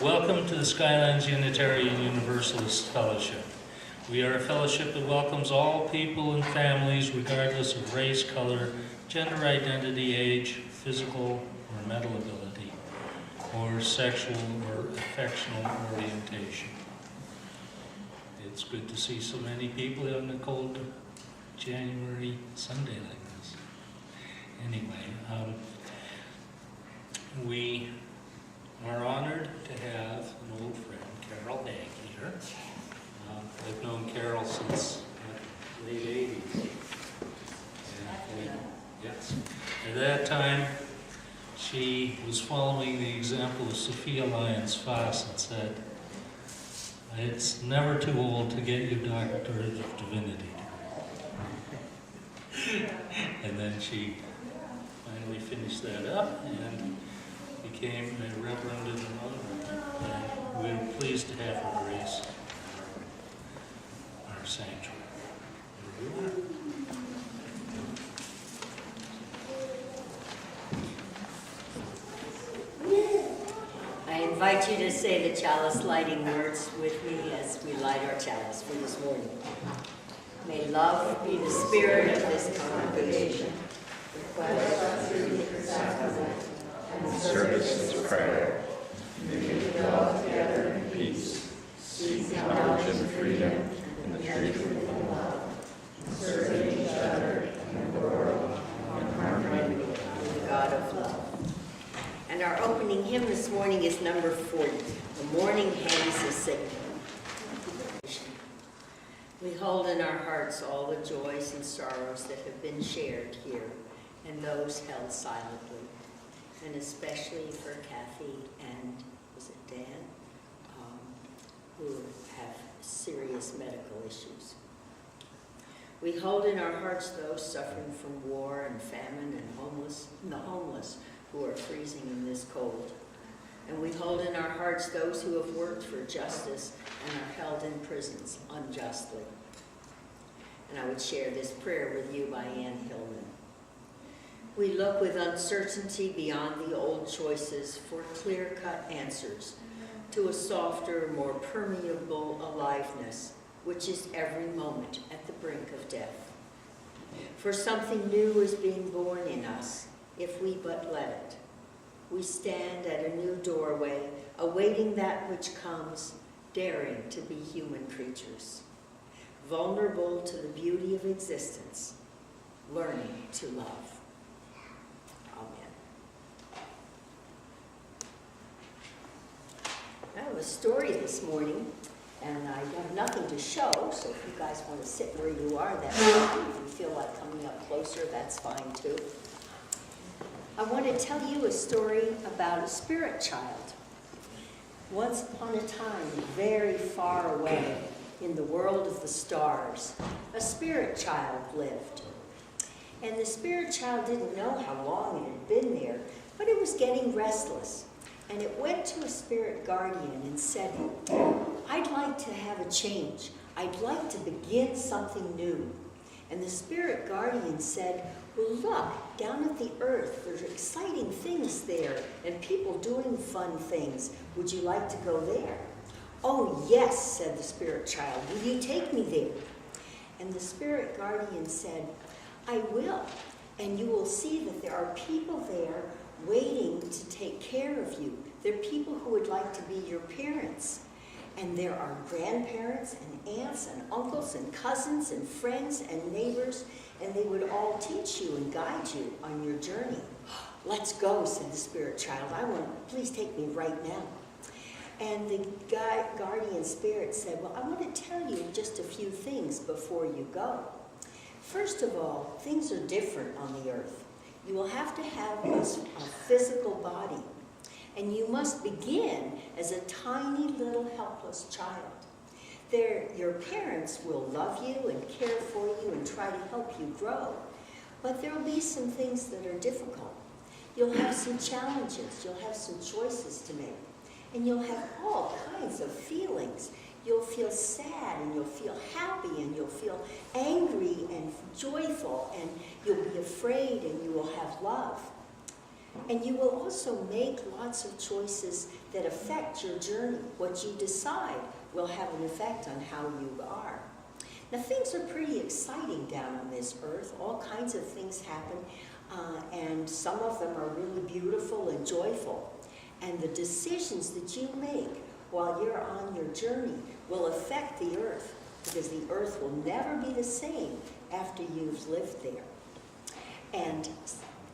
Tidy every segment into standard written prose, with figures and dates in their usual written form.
Welcome to the Skylands Unitarian Universalist Fellowship. We are a fellowship that welcomes all people and families regardless of race, color, gender identity, age, physical or mental ability, or sexual or affectional orientation. It's good to see so many people on a cold January Sunday like this. Anyway, we are honored to have an old friend, Carol Haag, here. I've known Carol since the late 80s. Yes. At that time, she was following the example of Sophia Lyons Foss and said, "It's never too old to get your doctorate of divinity." And then she finally finished that up and became a reverend in the mother. And we're pleased to have her grace our sanctuary. I invite you to say the chalice lighting words with me as we light our chalice for this morning. May love be the spirit of this congregation. And service is prayer. May we dwell together in peace, seek knowledge and freedom in the truth of love, serving each other and the world in harmony with the God of love. And our opening hymn this morning is number 40, The Morning Haze is Singing. We hold in our hearts all the joys and sorrows that have been shared here and those held silently. And especially for Kathy and, was it Dan, who have serious medical issues. We hold in our hearts those suffering from war and famine and the homeless who are freezing in this cold. And we hold in our hearts those who have worked for justice and are held in prisons unjustly. And I would share this prayer with you by Ann Hillman. We look with uncertainty beyond the old choices for clear-cut answers to a softer, more permeable aliveness, which is every moment at the brink of death. For something new is being born in us, if we but let it. We stand at a new doorway, awaiting that which comes, daring to be human creatures, vulnerable to the beauty of existence, learning to love. I have a story this morning, and I have nothing to show, so if you guys want to sit where you are, that's fine. If you feel like coming up closer, that's fine too. I want to tell you a story about a spirit child. Once upon a time, very far away, in the world of the stars, a spirit child lived. And the spirit child didn't know how long it had been there, but it was getting restless. And it went to a spirit guardian and said, "I'd like to have a change. I'd like to begin something new." And the spirit guardian said, "Well, look, down at the earth, there's exciting things there and people doing fun things. Would you like to go there?" "Oh, yes," said the spirit child. "Will you take me there?" And the spirit guardian said, "I will, and you will see that there are people there waiting to take care of you. There are people who would like to be your parents. And there are grandparents and aunts and uncles and cousins and friends and neighbors, and they would all teach you and guide you on your journey." "Let's go," said the spirit child. Please take me right now." And the guardian spirit said, "Well, I want to tell you just a few things before you go. First of all, things are different on the earth. You will have to have a physical body, and you must begin as a tiny little helpless child. Your parents will love you and care for you and try to help you grow, but there will be some things that are difficult. You'll have some challenges, you'll have some choices to make, and you'll have all kinds of feelings. You'll feel sad, and you'll feel happy, and you'll feel angry and joyful, and you'll be afraid, and you will have love. And you will also make lots of choices that affect your journey. What you decide will have an effect on how you are. Now, things are pretty exciting down on this earth. All kinds of things happen, and some of them are really beautiful and joyful. And the decisions that you make while you're on your journey will affect the earth, because the earth will never be the same after you've lived there. And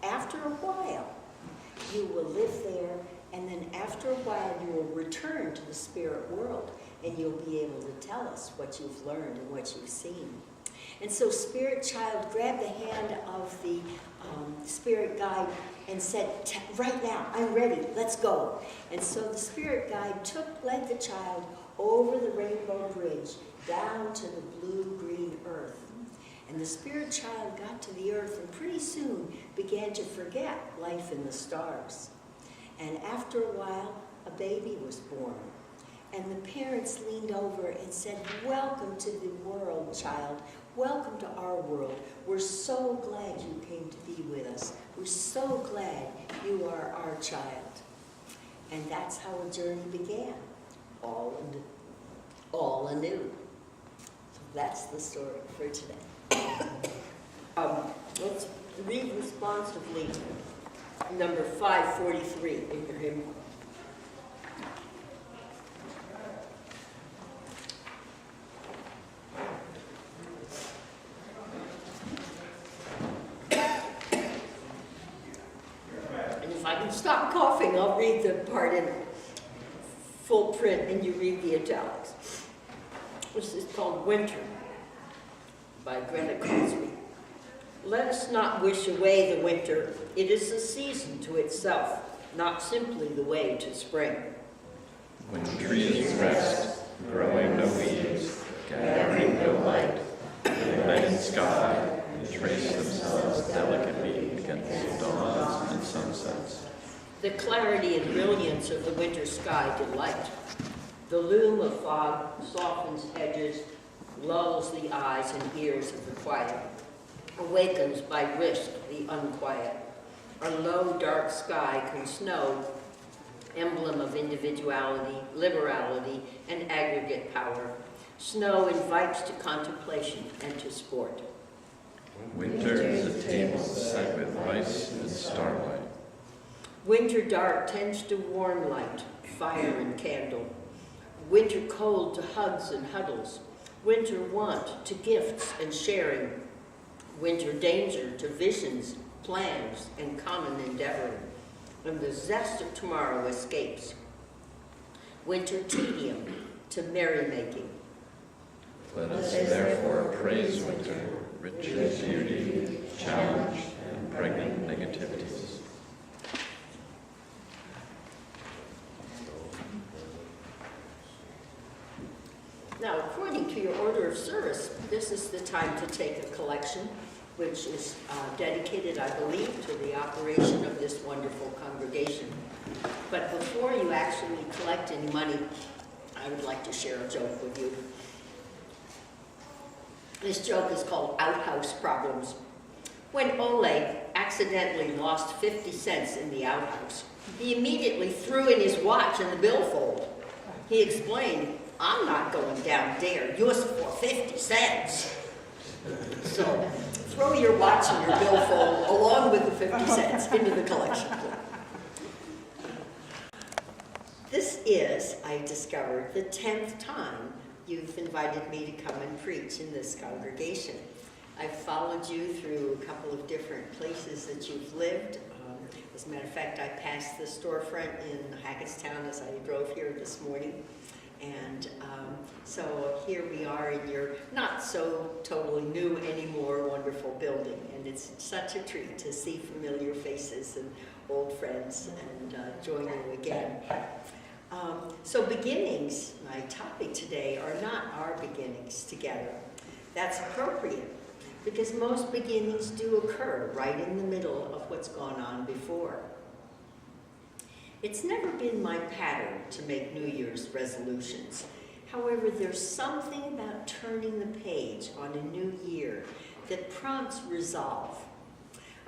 after a while, you will live there, and then after a while you will return to the spirit world, and you'll be able to tell us what you've learned and what you've seen. And so Spirit Child grabbed the hand of the Spirit Guide and said, right now, I'm ready, let's go. And so the Spirit Guide led the child over the Rainbow Bridge down to the blue-green earth. And the Spirit Child got to the earth and pretty soon began to forget life in the stars. And after a while, a baby was born. And the parents leaned over and said, welcome to the world, child. Welcome to our world. We're so glad you came to be with us. We're so glad you are our child. And that's how a journey began, all anew. So that's the story for today. Let's read responsively number 543 in your hymn. And if I can stop coughing, I'll read the part in full print and you read the italics. This is called Winter by Greta Crosby. Let us not wish away the winter. It is a season to itself, not simply the way to spring. When trees rest, growing no weeds, gathering no light, the night and sky trace themselves delicately against dawns and sunsets. The clarity and brilliance of the winter sky delight. The loom of fog softens edges, lulls the eyes and ears of the quiet, awakens by risk the unquiet. A low, dark sky can snow, emblem of individuality, liberality, and aggregate power. Snow invites to contemplation and to sport. Winter is a table set with ice and starlight. Winter dark tends to warm light, fire and candle. Winter cold to hugs and huddles. Winter want to gifts and sharing. Winter danger to visions, plans, and common endeavoring. And the zest of tomorrow escapes. Winter tedium to merrymaking. Let us therefore praise winter, rich in beauty, challenge, and pregnant negativities. Now, according to your order of service, this is the time to take a collection, which is dedicated, I believe, to the operation of this wonderful congregation. But before you actually collect any money, I would like to share a joke with you. This joke is called Outhouse Problems. When Ole accidentally lost 50 cents in the outhouse, he immediately threw in his watch in the billfold. He explained, I'm not going down there, just for 50 cents. So, throw your watch and your billfold along with the 50 cents into the collection. This is, I discovered, the 10th time you've invited me to come and preach in this congregation. I've followed you through a couple of different places that you've lived. As a matter of fact, I passed the storefront in Haggardstown as I drove here this morning. And so here we are in your not so totally new anymore wonderful building. And it's such a treat to see familiar faces and old friends and join you again. So beginnings, my topic today, are not our beginnings together. That's appropriate because most beginnings do occur right in the middle of what's gone on before. It's never been my pattern to make New Year's resolutions. However, there's something about turning the page on a new year that prompts resolve.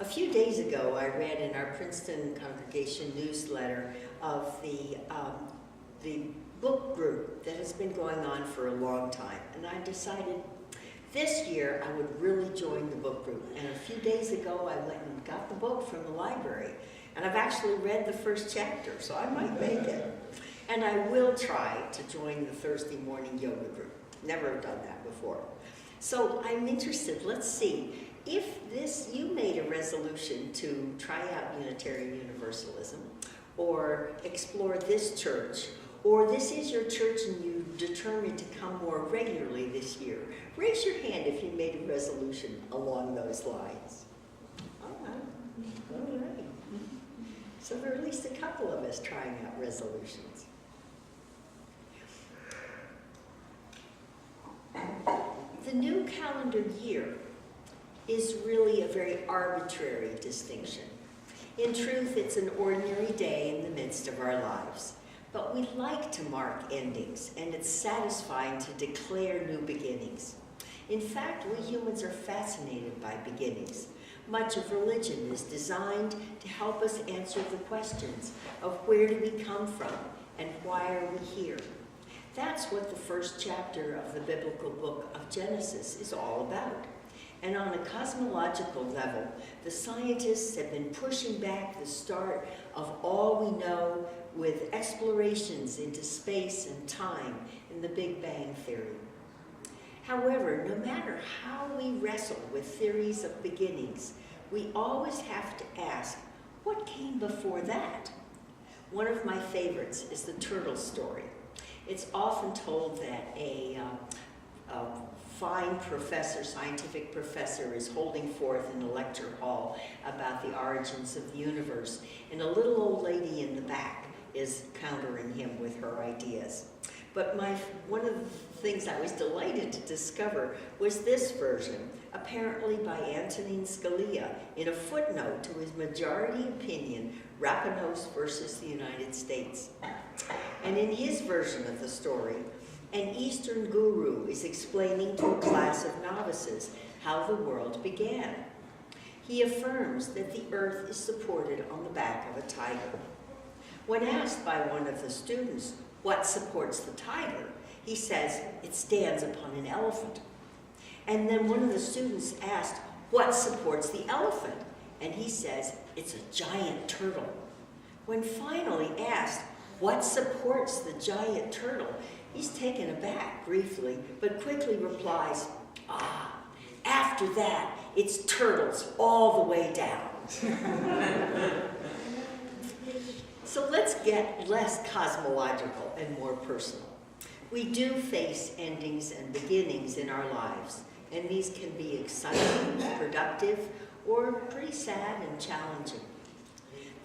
A few days ago, I read in our Princeton congregation newsletter of the book group that has been going on for a long time, and I decided this year I would really join the book group. And a few days ago, I went and got the book from the library, and I've actually read the first chapter, so I might make it. And I will try to join the Thursday morning yoga group. Never done that before. So I'm interested, let's see, if you made a resolution to try out Unitarian Universalism, or explore this church, or this is your church and you determined to come more regularly this year, raise your hand if you made a resolution along those lines. All right. So there are at least a couple of us trying out resolutions. The new calendar year is really a very arbitrary distinction. In truth, it's an ordinary day in the midst of our lives. But we like to mark endings, and it's satisfying to declare new beginnings. In fact, we humans are fascinated by beginnings. Much of religion is designed to help us answer the questions of where do we come from and why are we here. That's what the first chapter of the biblical book of Genesis is all about. And on a cosmological level, the scientists have been pushing back the start of all we know with explorations into space and time in the Big Bang Theory. However, no matter how we wrestle with theories of beginnings, we always have to ask, what came before that? One of my favorites is the turtle story. It's often told that a fine professor, scientific professor, is holding forth in a lecture hall about the origins of the universe, and a little old lady in the back is countering him with her ideas. But one of the things I was delighted to discover was this version, apparently by Antonin Scalia, in a footnote to his majority opinion, Rapanos versus the United States. And in his version of the story, an Eastern guru is explaining to a class of novices how the world began. He affirms that the earth is supported on the back of a tiger. When asked by one of the students what supports the tiger, he says it stands upon an elephant. And then one of the students asked, what supports the elephant? And he says, it's a giant turtle. When finally asked, what supports the giant turtle? He's taken aback briefly, but quickly replies, after that, it's turtles all the way down. So let's get less cosmological and more personal. We do face endings and beginnings in our lives, and these can be exciting, productive, or pretty sad and challenging.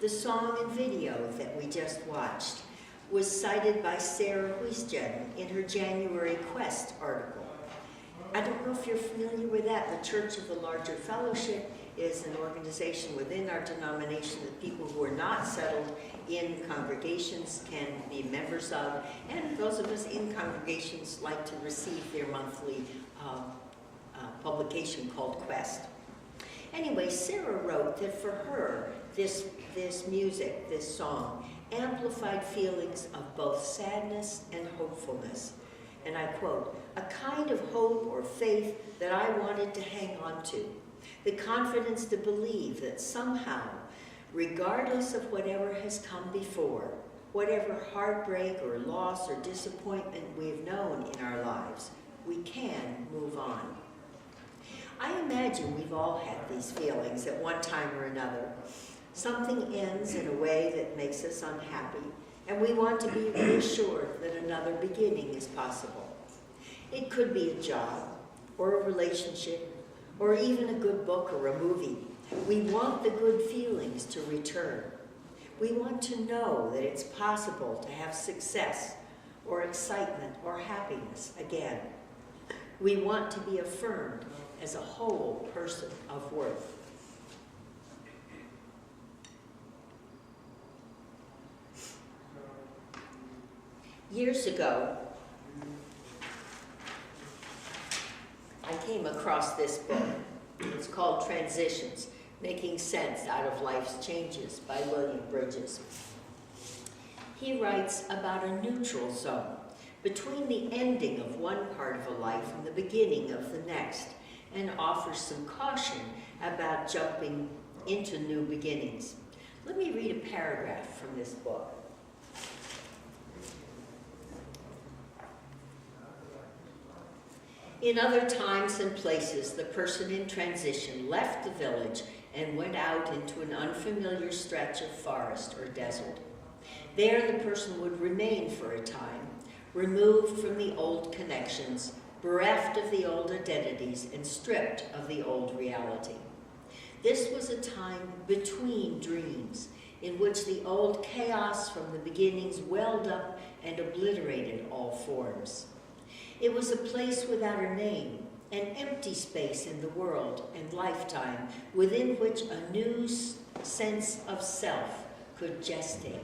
The song and video that we just watched was cited by Sarah Huisgen in her January Quest article. I don't know if you're familiar with that. The Church of the Larger Fellowship is an organization within our denomination that people who are not settled in congregations can be members of, and those of us in congregations like to receive their monthly publication called Quest. Anyway, Sarah wrote that for her, this music, this song, amplified feelings of both sadness and hopefulness. And I quote, a kind of hope or faith that I wanted to hang on to, the confidence to believe that somehow, regardless of whatever has come before, whatever heartbreak or loss or disappointment we've known in our lives, we can move on. I imagine we've all had these feelings at one time or another. Something ends in a way that makes us unhappy, and we want to be reassured that another beginning is possible. It could be a job, or a relationship, or even a good book or a movie. We want the good feelings to return. We want to know that it's possible to have success, or excitement, or happiness again. We want to be affirmed as a whole person of worth. Years ago, I came across this book. It's called Transitions, Making Sense Out of Life's Changes by William Bridges. He writes about a neutral zone between the ending of one part of a life and the beginning of the next, and offers some caution about jumping into new beginnings. Let me read a paragraph from this book. In other times and places, the person in transition left the village and went out into an unfamiliar stretch of forest or desert. There the person would remain for a time, removed from the old connections, bereft of the old identities, and stripped of the old reality. This was a time between dreams, in which the old chaos from the beginnings welled up and obliterated all forms. It was a place without a name, an empty space in the world and lifetime within which a new sense of self could gestate.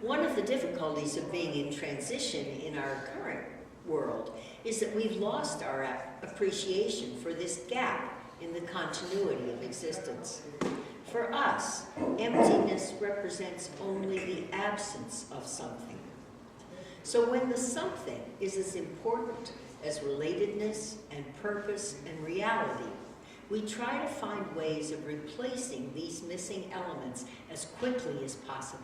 One of the difficulties of being in transition in our current world is that we've lost our appreciation for this gap in the continuity of existence. For us, emptiness represents only the absence of something. So when the something is as important as relatedness and purpose and reality, we try to find ways of replacing these missing elements as quickly as possible.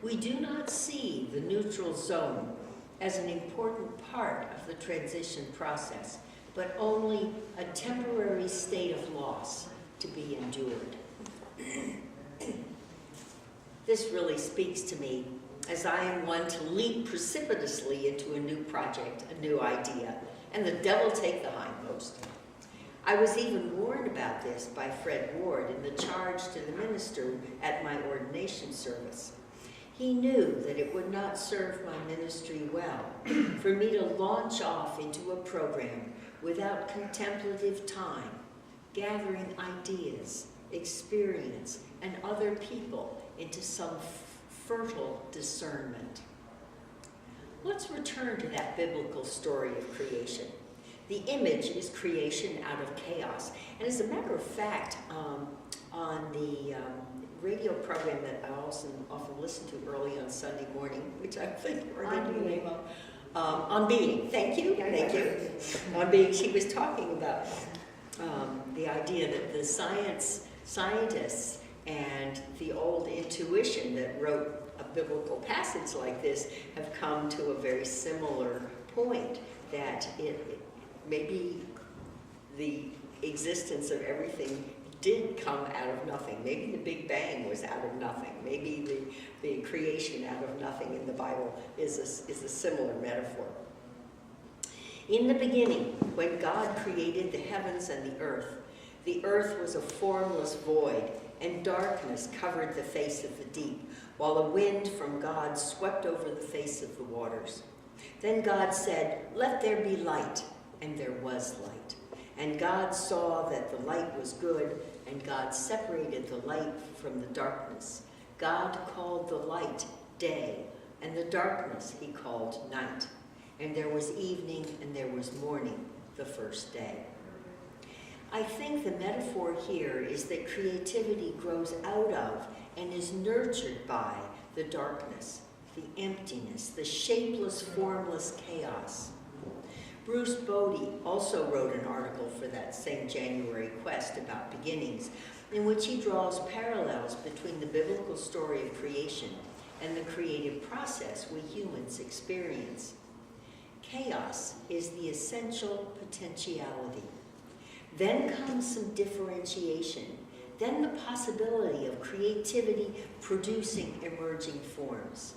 We do not see the neutral zone as an important part of the transition process, but only a temporary state of loss to be endured. This really speaks to me, as I am one to leap precipitously into a new project, a new idea, and the devil take the hindmost. I was even warned about this by Fred Ward in the charge to the minister at my ordination service. He knew that it would not serve my ministry well for me to launch off into a program without contemplative time, gathering ideas, experience, and other people into some fertile discernment. Let's return to that biblical story of creation. The image is creation out of chaos. And as a matter of fact, on the radio program that I also often listen to early on Sunday morning, which I think you heard the name of, On Being. Thank you. On Being, she was talking about the idea that the scientists and the old intuition that wrote a biblical passage like this have come to a very similar point, that maybe the existence of everything did come out of nothing. Maybe the Big Bang was out of nothing. Maybe the creation out of nothing in the Bible is a similar metaphor. In the beginning, when God created the heavens and the earth was a formless void, and darkness covered the face of the deep, while a wind from God swept over the face of the waters. Then God said, "Let there be light," and there was light. And God saw that the light was good, and God separated the light from the darkness. God called the light day, and the darkness he called night. And there was evening and there was morning the first day. I think the metaphor here is that creativity grows out of and is nurtured by the darkness, the emptiness, the shapeless, formless chaos. Bruce Bodie also wrote an article for that same January Quest about beginnings, in which he draws parallels between the biblical story of creation and the creative process we humans experience. Chaos is the essential potentiality. Then comes some differentiation, then the possibility of creativity producing emerging forms.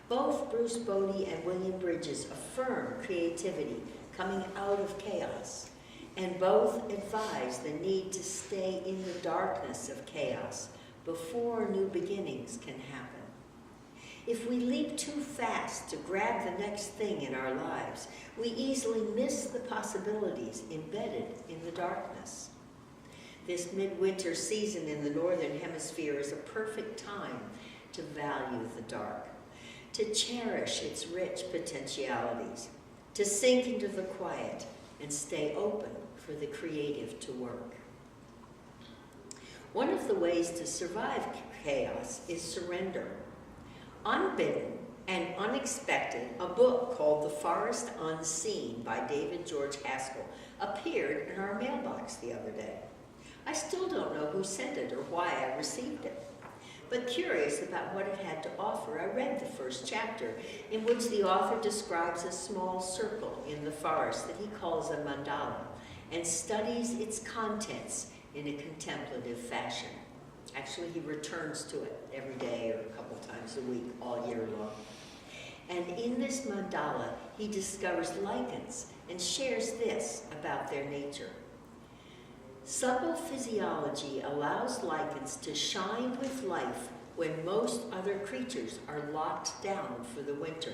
Both Bruce Bodie and William Bridges affirm creativity coming out of chaos, and both advise the need to stay in the darkness of chaos before new beginnings can happen. If we leap too fast to grab the next thing in our lives, we easily miss the possibilities embedded in the darkness. This midwinter season in the Northern Hemisphere is a perfect time to value the dark, to cherish its rich potentialities, to sink into the quiet and stay open for the creative to work. One of the ways to survive chaos is surrender. Unbidden and unexpected, a book called The Forest Unseen by David George Haskell appeared in our mailbox the other day. I still don't know who sent it or why I received it. But curious about what it had to offer, I read the first chapter, in which the author describes a small circle in the forest that he calls a mandala, and studies its contents in a contemplative fashion. Actually, he returns to it every day or a couple times a week, all year long. And in this mandala, he discovers lichens and shares this about their nature. Subtle physiology allows lichens to shine with life when most other creatures are locked down for the winter.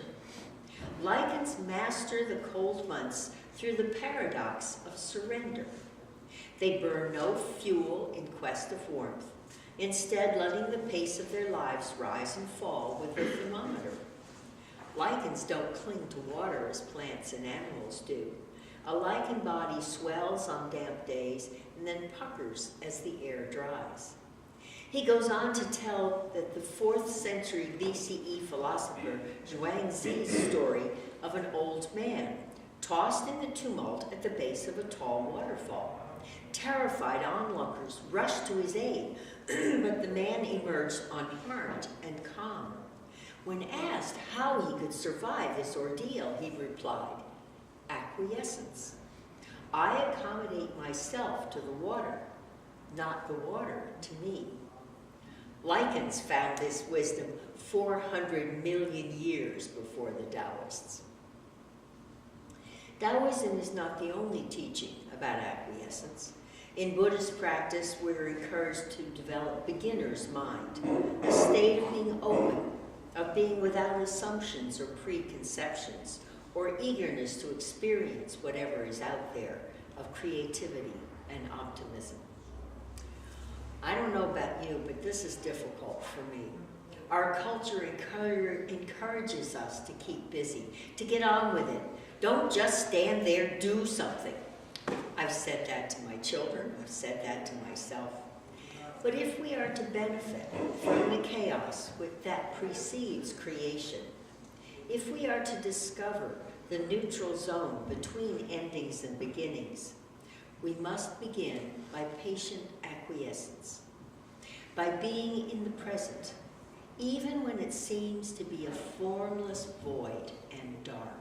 Lichens master the cold months through the paradox of surrender. They burn no fuel in quest of warmth, instead letting the pace of their lives rise and fall with the thermometer. Lichens don't cling to water as plants and animals do. A lichen body swells on damp days and then puckers as the air dries. He goes on to tell that the 4th century BCE philosopher Zhuangzi's story of an old man tossed in the tumult at the base of a tall waterfall. Terrified onlookers rushed to his aid, but the man emerged unharmed and calm. When asked how he could survive this ordeal, he replied, "Acquiescence. I accommodate myself to the water, not the water to me." Lichens found this wisdom 400 million years before the Taoists. Taoism is not the only teaching about acquiescence. In Buddhist practice, we're encouraged to develop beginner's mind, a state of being open, of being without assumptions or preconceptions, or eagerness to experience whatever is out there, of creativity and optimism. I don't know about you, but this is difficult for me. Our culture encourages us to keep busy, to get on with it. Don't just stand there, do something. I've said that to my children, I've said that to myself. But if we are to benefit from the chaos that precedes creation, if we are to discover the neutral zone between endings and beginnings, we must begin by patient acquiescence, by being in the present, even when it seems to be a formless void and dark.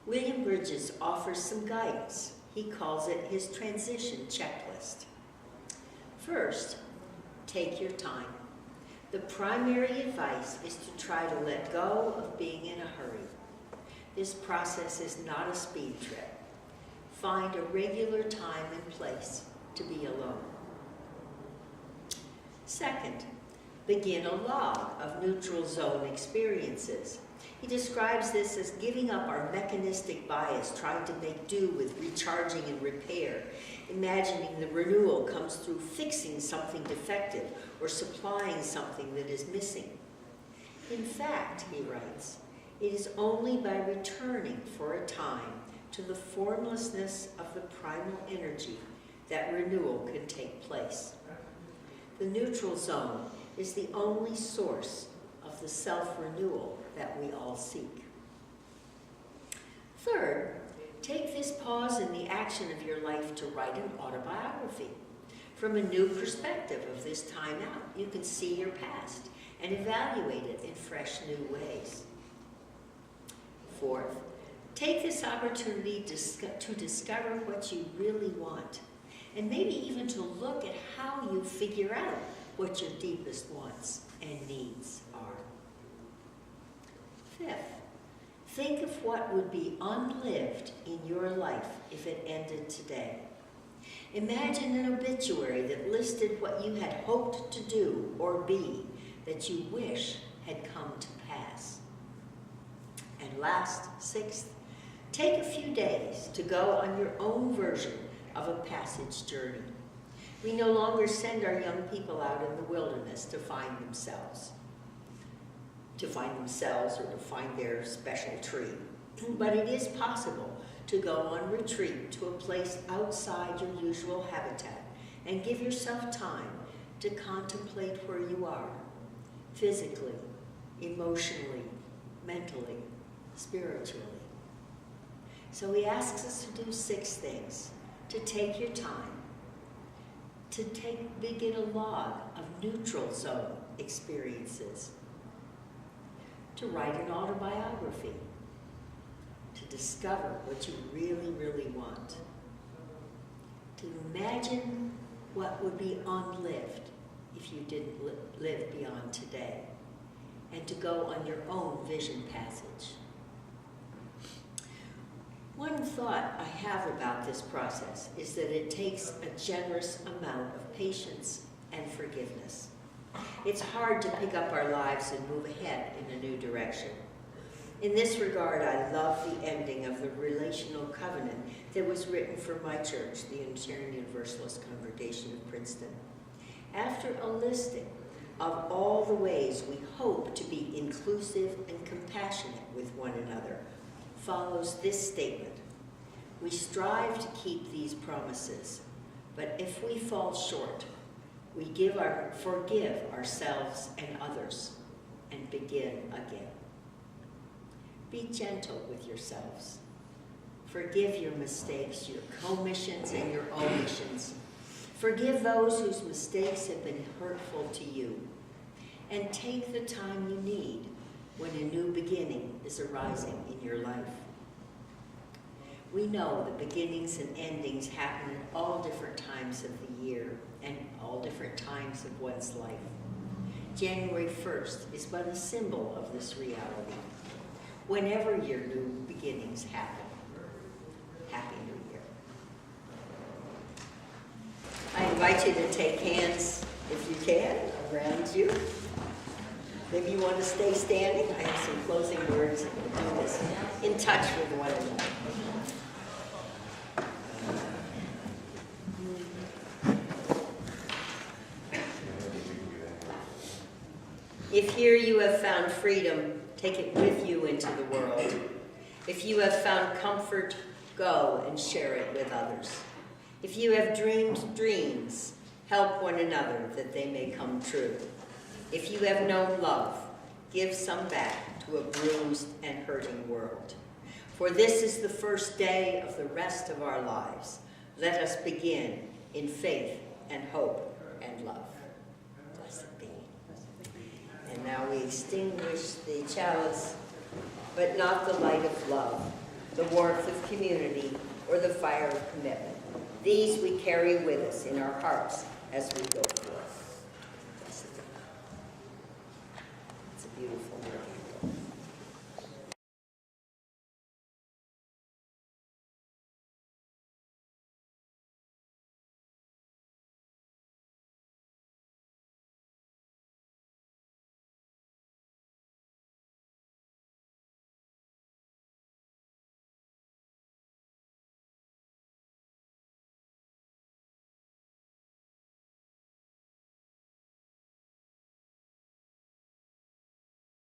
William Bridges offers some guidance. He calls it his transition checklist. First, take your time. The primary advice is to try to let go of being in a hurry. This process is not a speed trip. Find a regular time and place to be alone. Second, begin a log of neutral zone experiences. He describes this as giving up our mechanistic bias, trying to make do with recharging and repair, imagining the renewal comes through fixing something defective or supplying something that is missing. In fact, he writes, it is only by returning for a time to the formlessness of the primal energy that renewal can take place. The neutral zone is the only source of the self-renewal that we all seek. Third, take this pause in the action of your life to write an autobiography. From a new perspective of this time out, you can see your past and evaluate it in fresh new ways. Fourth, take this opportunity to discover what you really want, and maybe even to look at how you figure out what your deepest wants and needs are. Fifth, think of what would be unlived in your life if it ended today. Imagine an obituary that listed what you had hoped to do or be that you wish had come to pass. And last, sixth, take a few days to go on your own version of a passage journey. We no longer send our young people out in the wilderness to find themselves or to find their special tree. But it is possible to go on retreat to a place outside your usual habitat and give yourself time to contemplate where you are, physically, emotionally, mentally, spiritually. So he asks us to do 6 things: to take your time, to begin a log of neutral zone experiences, to write an autobiography, to discover what you really, really want, to imagine what would be unlived if you didn't live beyond today, and to go on your own vision passage. One thought I have about this process is that it takes a generous amount of patience and forgiveness. It's hard to pick up our lives and move ahead in a new direction. In this regard, I love the ending of the relational covenant that was written for my church, the Unitarian Universalist Congregation of Princeton. After a listing of all the ways we hope to be inclusive and compassionate with one another, follows this statement: we strive to keep these promises, but if we fall short, we forgive ourselves and others and begin again. Be gentle with yourselves. Forgive your mistakes, your commissions and your omissions. Forgive those whose mistakes have been hurtful to you. And take the time you need when a new beginning is arising in your life. We know that beginnings and endings happen at all different times of the year and all different times of one's life. January 1st is but a symbol of this reality. Whenever your new beginnings happen, Happy New Year. I invite you to take hands, if you can, around you. Maybe you want to stay standing. I have some closing words and we'll do this in touch with one another. If here you have found freedom, take it with you into the world. If you have found comfort, go and share it with others. If you have dreamed dreams, help one another that they may come true. If you have known love, give some back to a bruised and hurting world. For this is the first day of the rest of our lives. Let us begin in faith and hope and love. Blessed be. And now we extinguish the chalice, but not the light of love, the warmth of community, or the fire of commitment. These we carry with us in our hearts as we go forward.